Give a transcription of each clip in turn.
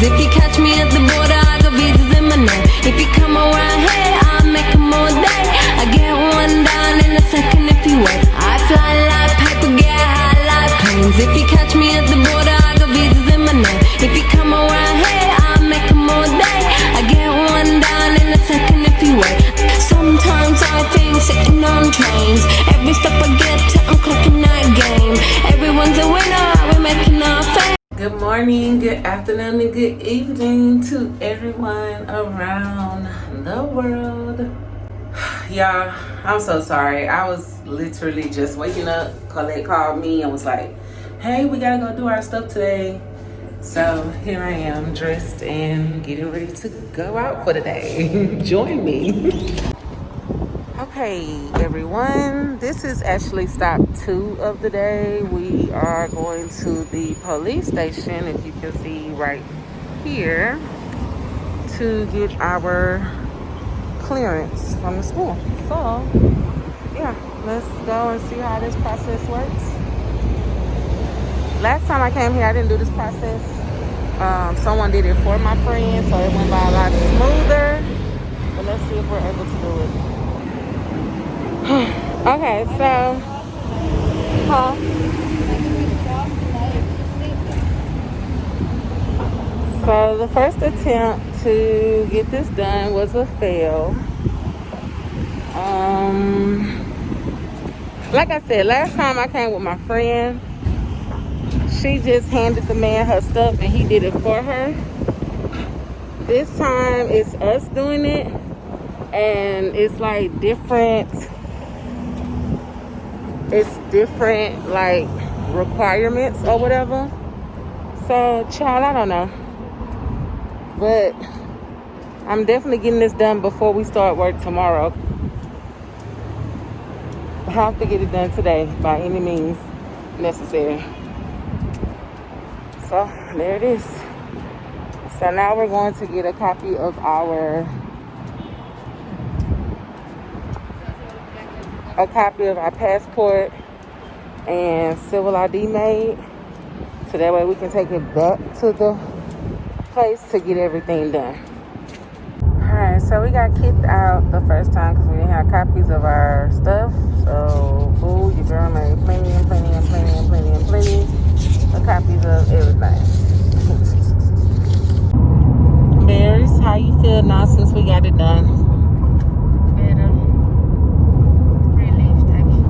If you catch me at the border, I got visas in my name. If you come around here, I'll make them all day. I get one down in a second if you wait. I fly like paper, get high like planes. If you catch me at the border, I got visas in my name. If you come around here, I'll make them all day. I get one down in a second if you wait. Sometimes I think sitting on trains. Every step I get to, I'm clocking that game. Everyone's a winner, we're making our fame. Good morning, good afternoon, and good evening to everyone around the world. Y'all, I'm so sorry. I was literally just waking up. Colette called me and was like, hey, we gotta go do our stuff today. So here I am, dressed and getting ready to go out for the day. Join me. Okay, everyone, this is actually stop 2 of the day. We are going to the police station, if you can see right here, to get our clearance from the school. So, yeah, let's go and see how this process works. Last time I came here, I didn't do this process. Someone did it for my friend, so it went by a lot smoother. But let's see if we're able to do it. Okay, so, so the first attempt to get this done was a fail. Like I said, last time I came with my friend, she just handed the man her stuff and he did it for her. This time it's us doing it, and it's like different. It's different like requirements or whatever. So, child, I don't know. But I'm definitely getting this done before we start work tomorrow. I have to get it done today by any means necessary. So, there it is. So now we're going to get a copy of our passport and civil ID made, so that way we can take it back to the place to get everything done. Alright, so we got kicked out the first time because we didn't have copies of our stuff. So, boo, your girl made plenty of copies of everything. Berries, how you feel now since we got it done? Better. Relieved, actually.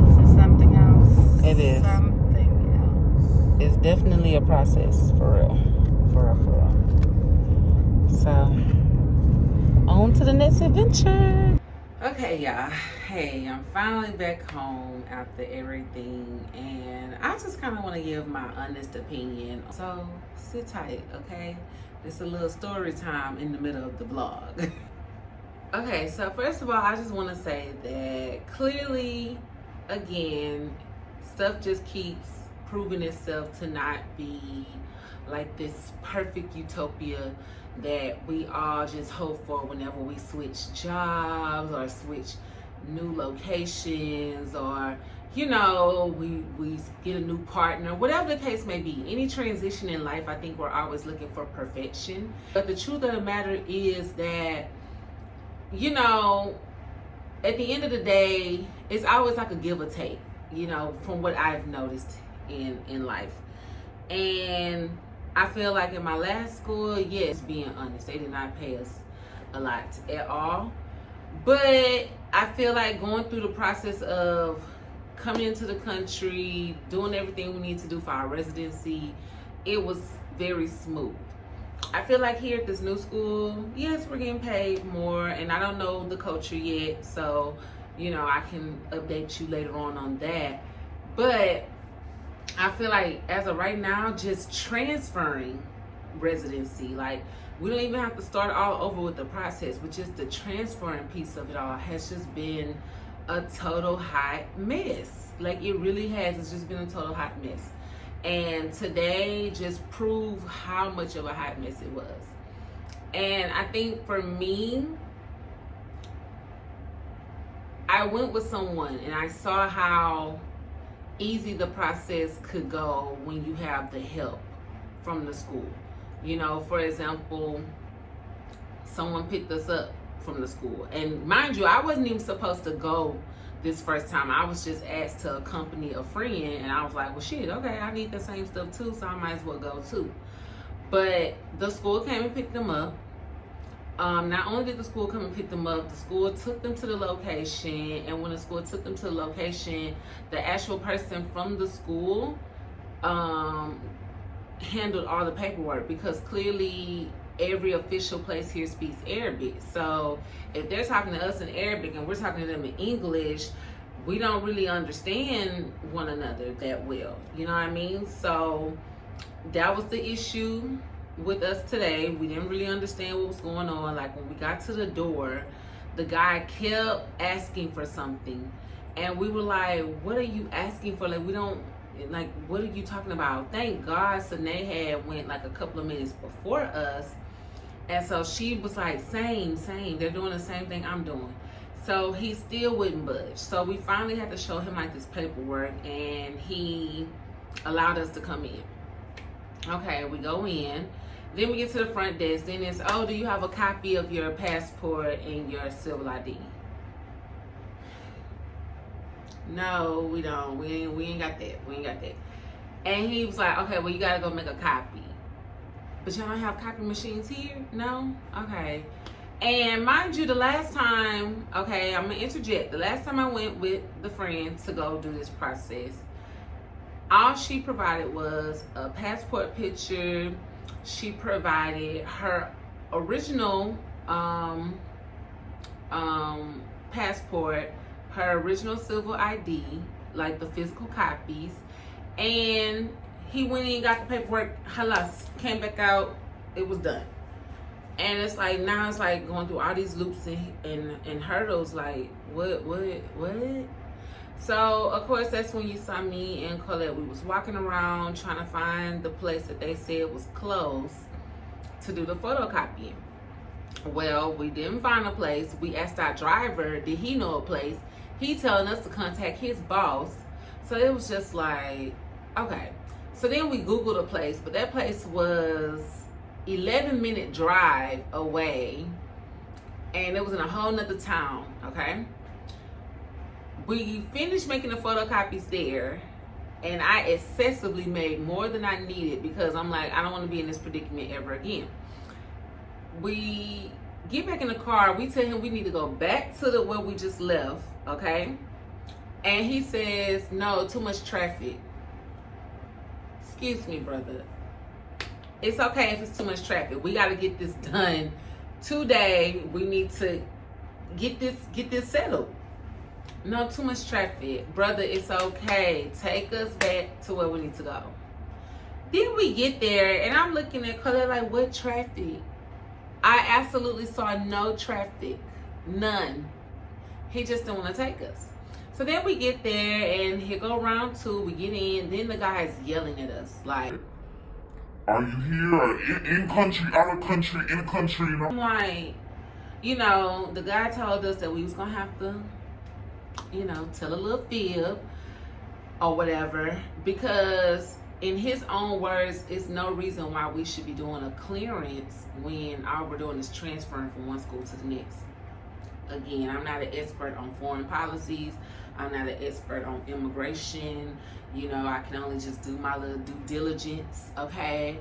This is something else. It is. Something else. It's definitely a process, for real. For real. So, on to the next adventure. Okay, y'all. Hey, I'm finally back home after everything, and I just kind of want to give my honest opinion. So, sit tight, okay? It's a little story time in the middle of the vlog. Okay, so first of all, I just want to say that clearly, again, stuff just keeps proving itself to not be like this perfect utopia that we all just hope for whenever we switch jobs or switch new locations, or you know, we get a new partner, whatever the case may be. Any transition in life, I think we're always looking for perfection. But the truth of the matter is that, you know, at the end of the day, it's always like a give or take, you know, from what I've noticed in life. And I feel like in my last school, yes, being honest, they did not pay us a lot at all. But I feel like going through the process of coming into the country, doing everything we need to do for our residency, it was very smooth. I feel like here at this new school, yes, we're getting paid more, and I don't know the culture yet, so, you know, I can update you later on that. But I feel like as of right now, just transferring residency, like, we don't even have to start all over with the process, but just the transferring piece of it all has just been a total hot mess. Like, it really has. It's just been a total hot mess. And today just proved how much of a hot mess it was. And I think for me, I went with someone and I saw how easy the process could go when you have the help from the school. You know, for example, someone picked us up from the school. And mind you, I wasn't even supposed to go this first time. I was just asked to accompany a friend, and I was like, well, shit, okay, I need the same stuff too, so I might as well go too. But the school came and picked them up. Not only did the school come and pick them up, the school took them to the location, and when the school took them to the location, the actual person from the school handled all the paperwork, because clearly every official place here speaks Arabic. So if they're talking to us in Arabic and we're talking to them in English, we don't really understand one another that well. You know what I mean? So that was the issue with us today. We didn't really understand what was going on. Like when we got to the door, the guy kept asking for something, and we were like, what are you asking for? Like, we don't, like, what are you talking about? Thank God Sine had went like a couple of minutes before us, and so she was like, same, they're doing the same thing I'm doing. So he still wouldn't budge. So we finally had to show him like this paperwork, and he allowed us to come in. Okay, we go in. Then we get to the front desk. Then it's, oh, do you have a copy of your passport and your civil ID? No, we don't. We ain't got that. We ain't got that. And he was like, okay, well, you gotta go make a copy. But y'all don't have copy machines here? No? Okay. And mind you, the last time, okay, I'm gonna interject. The last time I went with the friend to go do this process, all she provided was a passport picture. She provided her original passport, her original civil ID, like the physical copies, and he went in and got the paperwork, halas, came back out, it was done. And it's like, now it's like going through all these loops and hurdles, like, what? So, of course, that's when you saw me and Colette. We was walking around trying to find the place that they said was closed to do the photocopying. Well, we didn't find a place. We asked our driver, did he know a place? He telling us to contact his boss. So it was just like, okay. So then we Googled a place, but that place was 11-minute drive away, and it was in a whole nother town, okay? We finished making the photocopies there, and I excessively made more than I needed, because I'm like, I don't want to be in this predicament ever again. We get back in the car. We tell him we need to go back to where we just left, okay? And he says, no, too much traffic. Excuse me, brother. It's okay if it's too much traffic. We got to get this done today. We need to get this settled. No, too much traffic. Brother, it's okay. Take us back to where we need to go. Then we get there, and I'm looking at Colette like, what traffic? I absolutely saw no traffic. None. He just didn't want to take us. So then we get there, and here go round two. We get in. Then the guy is yelling at us like, are you here? In country, out of country, in country? You know? I'm like, you know, the guy told us that we was going to have to, you know, tell a little fib or whatever, because in his own words, it's no reason why we should be doing a clearance when all we're doing is transferring from one school to the next. Again, I'm not an expert on foreign policies. I'm not an expert on immigration. You know, I can only just do my little due diligence, okay?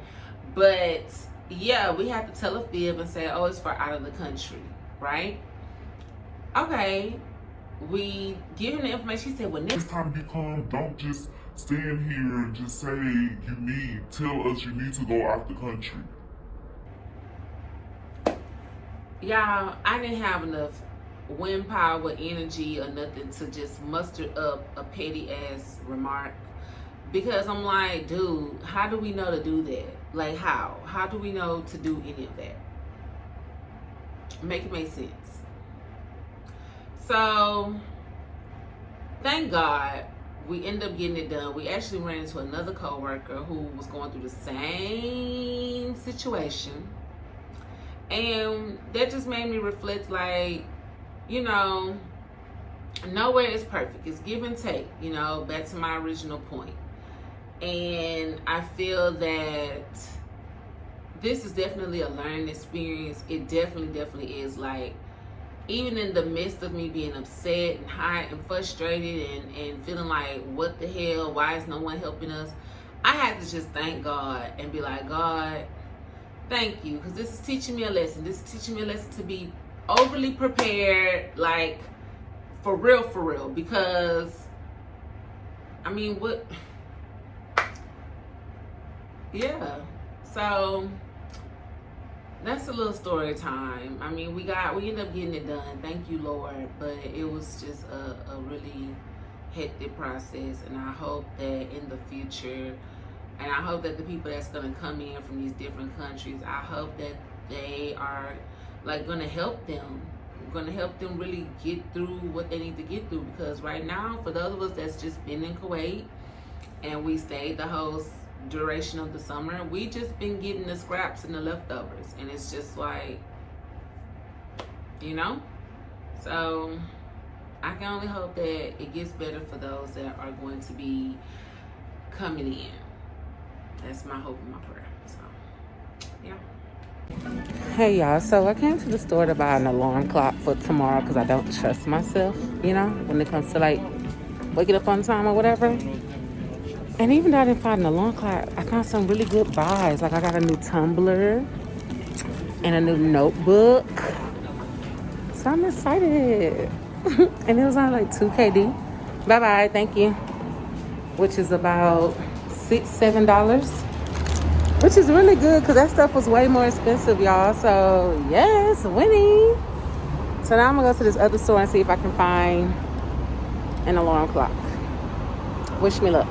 But yeah, we have to tell a fib and say, oh, it's for out of the country, right? Okay. We give him the information. He said, well, next time you come, don't just stand here and just say tell us you need to go out the country. Y'all, I didn't have enough wind power, energy, or nothing to just muster up a petty ass remark, because I'm like, dude, how do we know to do that? Like, how do we know to do any of that? Make it make sense. So thank God we ended up getting it done. We actually ran into another coworker who was going through the same situation, and that just made me reflect, like, you know, nowhere is perfect. It's give and take, you know, back to my original point. And I feel that this is definitely a learning experience. It definitely is. Like, even in the midst of me being upset and hot and frustrated and feeling like, what the hell, why is no one helping us? I had to just thank God and be like, God, thank you, because this is teaching me a lesson. This is teaching me a lesson to be overly prepared, like, for real, because, I mean, what? Yeah, so that's a little story time. I mean, we ended up getting it done. Thank you, Lord. But it was just a really hectic process. And I hope that in the future, and I hope that the people that's going to come in from these different countries, I hope that they are like going to help them. Going to help them really get through what they need to get through. Because right now, for those of us that's just been in Kuwait and we stayed the whole duration of the summer, we just been getting the scraps and the leftovers, and it's just like, you know. So I can only hope that it gets better for those that are going to be coming in. That's my hope and my prayer. So yeah. Hey y'all, so I came to the store to buy an alarm clock for tomorrow because I don't trust myself, you know, when it comes to like waking up on time or whatever. And even though I didn't find an alarm clock, I found some really good buys. Like, I got a new tumbler and a new notebook. So I'm excited. And it was on like 2KD. Bye-bye, thank you. Which is about $6-7. Which is really good because that stuff was way more expensive, y'all. So, yes, winning. So now I'm going to go to this other store and see if I can find an alarm clock. Wish me luck.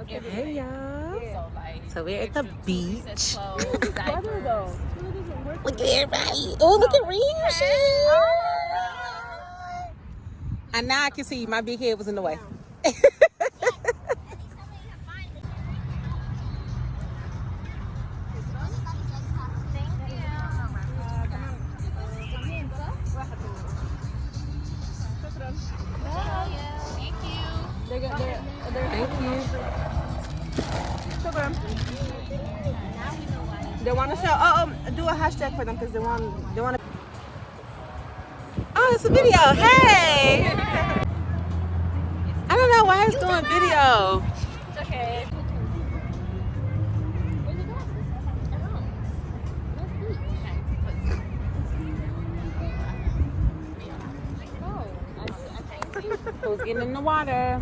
Hey y'all, so we're at the beach. Look at everybody. Oh, look at Rhea. And now I can see my big head was in the way. Thank you. They want to show. Do a hashtag for them because they want to. Oh, it's a video. Hey. I don't know why it's doing video. It's okay. Who's getting in the water?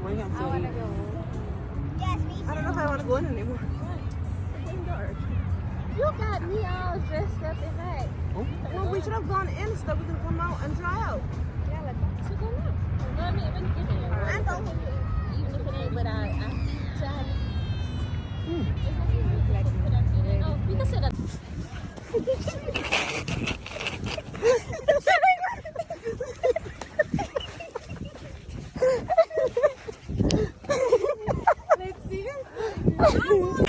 We're going to I don't know if I want to go in anymore. You got me all dressed up in that. Well, we should have gone in so that we can come out and dry out. Yeah, like, so go now. No, I mean, I'm going to even if it ain't, but I try. Oh, you can sit up.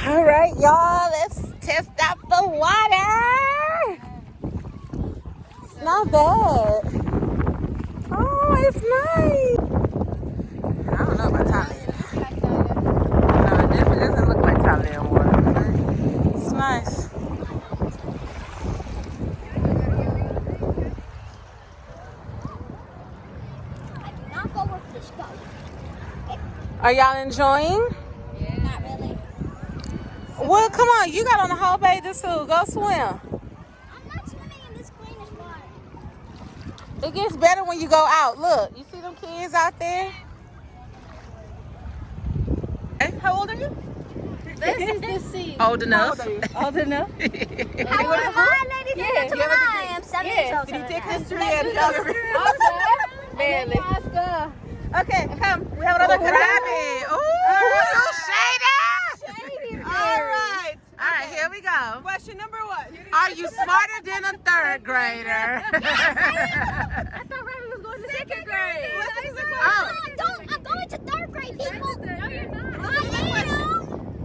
All right, y'all, let's test out the water. It's not bad. Oh, it's nice. I don't know about Thailand. No, it definitely doesn't look like Thailand water. It's nice. I do not go with fish go. Are y'all enjoying? Not really. Well, come on, you got on the whole bathing suit. Go swim. I'm not swimming in this greenish water. It gets better when you go out. Look, you see them kids out there? How old are you? This is the sea. Old enough. Old enough. How old am I, ladies and gentlemen? I am 7 years old. Did you take history and geography? Barely. Okay, come. We have another Rabbit. Ooh, shady. All right. All right, here we go. Question number 1. Are you smarter than a third grader? I thought Rabbit was going to 2nd grade. Oh. I'm going to 3rd grade, people. No, you're not.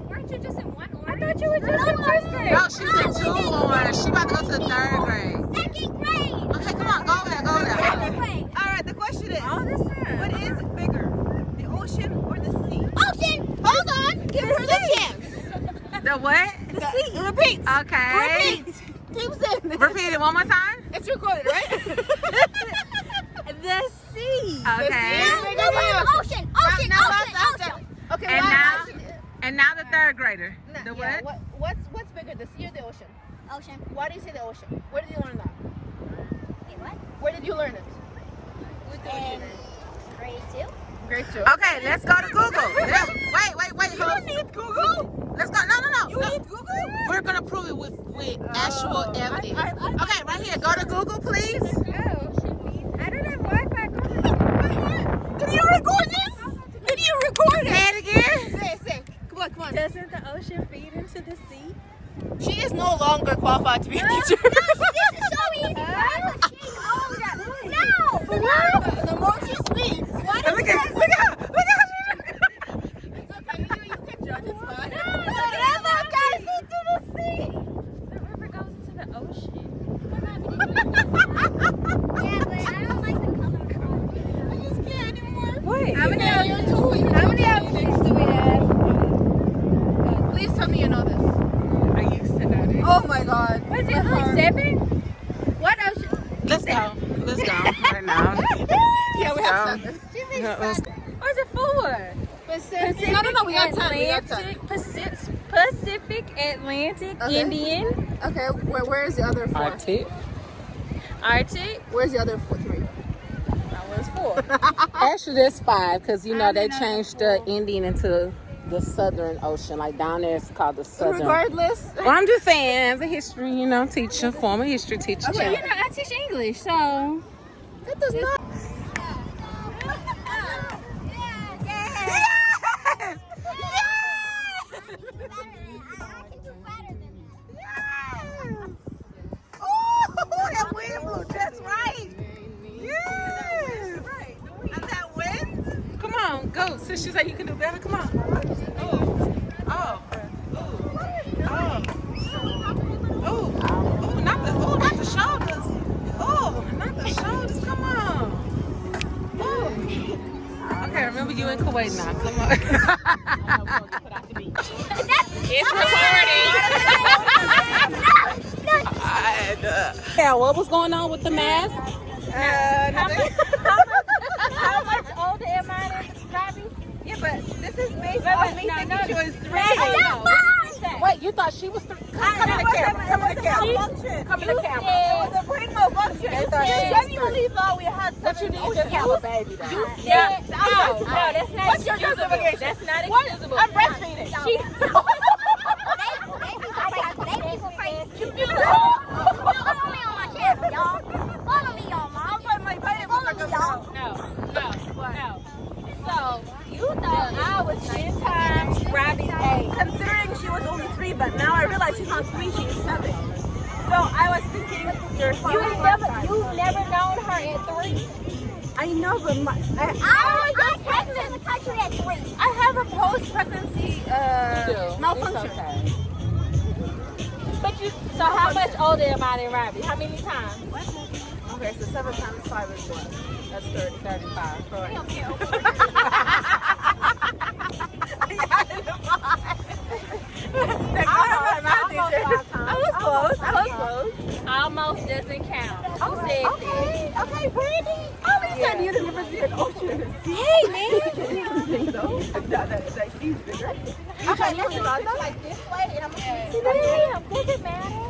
Weren't you just in 1 order? I thought you were just in 1st grade. No, she's in 2 orders. She about to go to the 3rd grade. 2nd grade. Okay, come on, go there, go there. 2nd grade. All right, the question is, what is bigger, the ocean or the sea? Ocean. Hold on. Give The what? The sea. Repeat. Okay. Repeat. Keep saying it. Repeat it one more time. It's recorded, right? The sea. Okay. Ocean. Okay. And now the third grader. The Yeah, what? what's bigger, the sea or the ocean? Ocean. Why do you say the ocean? Where did you learn that? Wait, what? Where did you learn it? In grade 2. Grade 2. Okay, let's go to Google. Wait. You don't need Google. Let's go. No. You need Google. We're gonna prove it with actual evidence. Okay, right here. Go to Google, please. I don't have Wi-Fi. Did you record this? Did you record it? Say it again. Say. Come on. Doesn't the ocean feed into the sea? She is no longer qualified to be a teacher. This is so easy. No. The more she speaks. Look at her. It's okay. You can judge. It's fine. The river goes into the ocean. Yeah, but I don't like the color. I just can't anymore. Wait. How many options do we have? Please tell me you know this. I used to know this. Oh my God. Was it like 7? What ocean? Let's go right now. Yeah, we have 7. Or is it 4? Pacific, No, we got 10. Atlantic, Pacific, Atlantic, Okay. Indian, Okay, where is the other 4? Arctic. Where's the other 3? That was 4. Actually, there's 5 because you know they changed the Indian into the Southern Ocean. Like down there, it's called the Southern. Regardless. Well, I'm just saying, as a history, teacher, former history teacher. Well, I teach English, so. That does not. Oh, that wind blew just right. Yes. And that wind. Come on, go. Since she said you can do better, come on. Not the shoulders. Oh, not the shoulders. Come on. Oh. Okay, remember you in Kuwait now. Come on. It's recording. Yeah, what was going on with the mask? How much older am I than Robbie? Yeah, but this is based on me thinking she was 3. Wait, you thought she was 3? Come in the camera. Come in the camera. Come in the camera. It was a primo function. They thought she was 3. Genuinely thought we had 7. But you need to just have a baby though. Yeah. No, that's not What's your excusable. justification? That's not What? excusable. I'm breastfeeding. Follow me on my channel, y'all. Follow me on my No. So, you thought I was 10 times Robbie's age. Considering she was only 3, but now I realize she's not 3, she's 7. So I was thinking You've never known her at 3. I know, but I came to the country at 3. I have a post-pregnancy malfunction. Okay. But so how much older am I than Robbie? How many times? Okay, so 7 times 5 is what? That's 35. Correct. I was close. Almost doesn't count. Who said that? Okay, Brandy. Oh, we said you didn't even see an ocean. Hey, man. You think so? That see's bigger. Okay, let's go like this way, and I'm gonna see Damn, does it matter?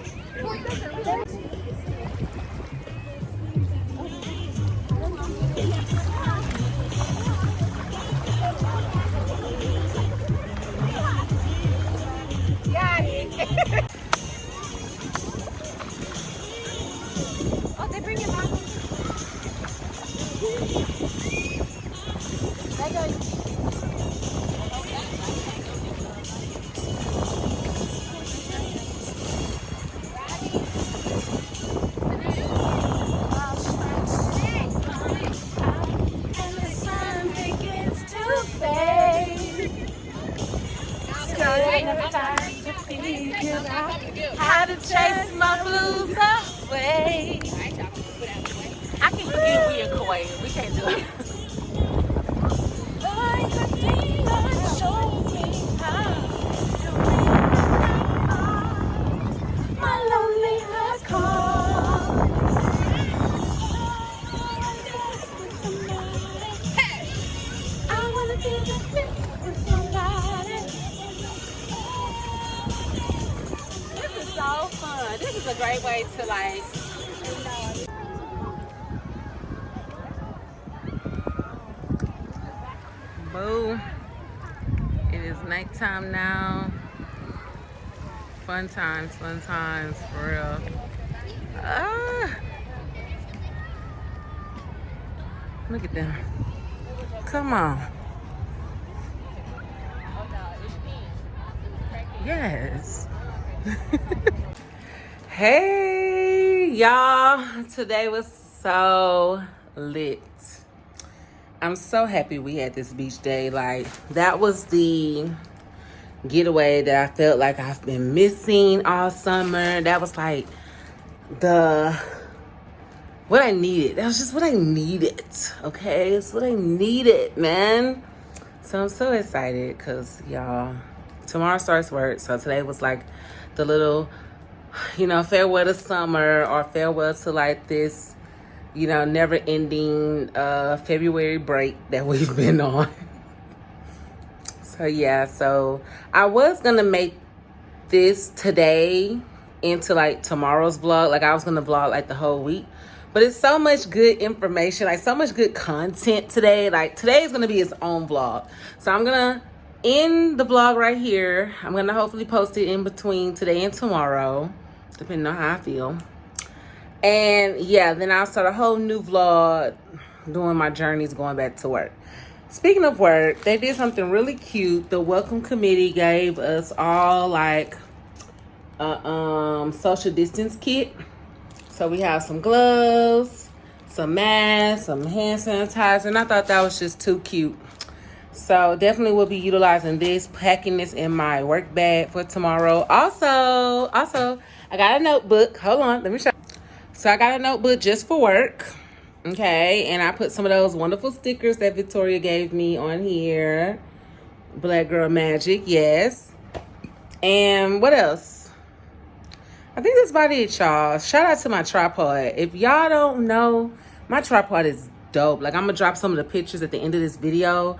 Oh, they bring it back. How to chase my blues away. I can forget we in Kuwait. We can't do it. Like a demon shows me how to This is so fun. This is a great way to like. Boo. It is nighttime now. Fun times, for real. Look at them. Come on. Yes. Hey, y'all. Today was so lit. I'm so happy we had this beach day. Like, that was the getaway that I felt like I've been missing all summer. That was like what I needed. That was just what I needed. Okay, it's what I needed, man. So I'm so excited because, y'all, tomorrow starts work. So today was like the little, farewell to summer, or farewell to like this, never ending February break that we've been on. So yeah, so I was gonna make this today into like tomorrow's vlog. Like, I was gonna vlog like the whole week, but it's so much good information, like so much good content today. Like, today is gonna be its own vlog. So I'm gonna end the vlog right here. I'm gonna hopefully post it in between today and tomorrow, depending on how I feel. And yeah, then I'll start a whole new vlog doing my journeys going back to work. Speaking of work, they did something really cute. The welcome committee gave us all like a social distance kit. So we have some gloves, some masks, some hand sanitizer, and I thought that was just too cute. So definitely will be utilizing this, packing this in my work bag for tomorrow. Also, I got a notebook. Hold on, let me show you. So I got a notebook just for work. Okay, and I put some of those wonderful stickers that Victoria gave me on here. Black Girl Magic, yes. And what else? I think that's about it, y'all. Shout out to my tripod. If y'all don't know, my tripod is dope. Like, I'm going to drop some of the pictures at the end of this video.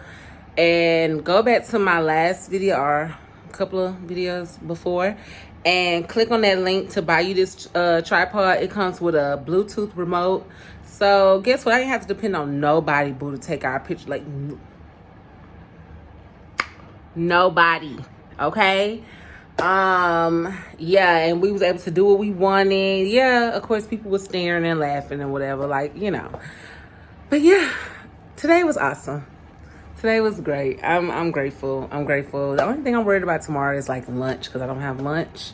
And go back to my last video, or a couple of videos before, and click on that link to buy you this tripod. It comes with a Bluetooth remote. So guess what? I didn't have to depend on nobody, boo, to take our picture. Like, nobody. Okay? Yeah, and we was able to do what we wanted. Yeah, of course, people were staring and laughing and whatever, like, But yeah, today was awesome. Today was great. I'm grateful. The only thing I'm worried about tomorrow is like lunch, because I don't have lunch.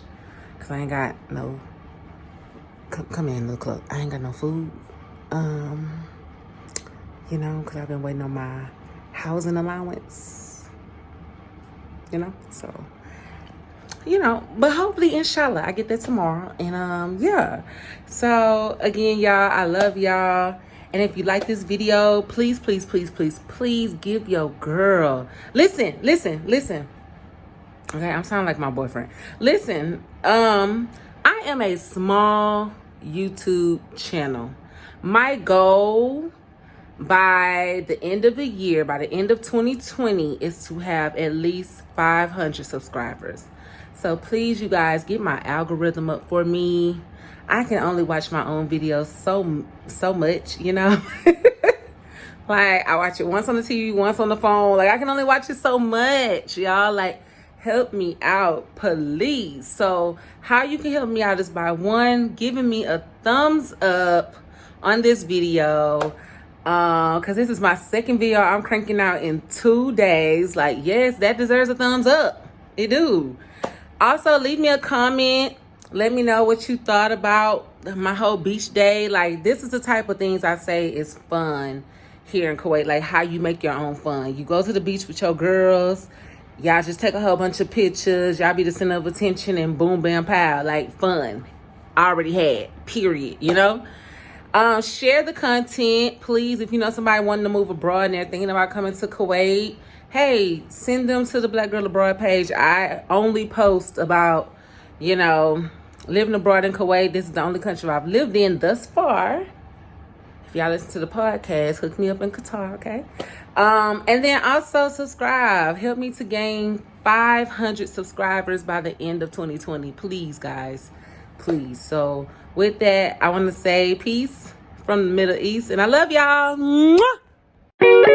Because I ain't got no... Come in, little cloak. I ain't got no food. Because I've been waiting on my housing allowance. So, but hopefully, inshallah, I get that tomorrow. And, yeah. So, again, y'all, I love y'all. And if you like this video, please, please, please, please, please give your girl. Listen. Okay, I'm sounding like my boyfriend. Listen, I am a small YouTube channel. My goal by the end of the year, by the end of 2020, is to have at least 500 subscribers. So please, you guys, get my algorithm up for me. I can only watch my own videos so much, Like, I watch it once on the TV, once on the phone. Like, I can only watch it so much, y'all. Like, help me out, please. So how you can help me out is by, one, giving me a thumbs up on this video, because this is my second video I'm cranking out in 2 days. Like, yes, that deserves a thumbs up. It do. Also, leave me a comment. Let me know what you thought about my whole beach day. Like, this is the type of things I say is fun here in Kuwait. Like, how you make your own fun. You go to the beach with your girls. Y'all just take a whole bunch of pictures. Y'all be the center of attention and boom, bam, pow. Like, fun. Already had. Period. Share the content, please. If you know somebody wanting to move abroad and they're thinking about coming to Kuwait, hey, send them to the Black Girl Abroad page. I only post about, living abroad in Kuwait. This is the only country I've lived in thus far. If y'all listen to the podcast, hook me up in Qatar, okay? And then also subscribe. Help me to gain 500 subscribers by the end of 2020. Please, guys. Please. So with that, I want to say peace from the Middle East. And I love y'all. Mwah!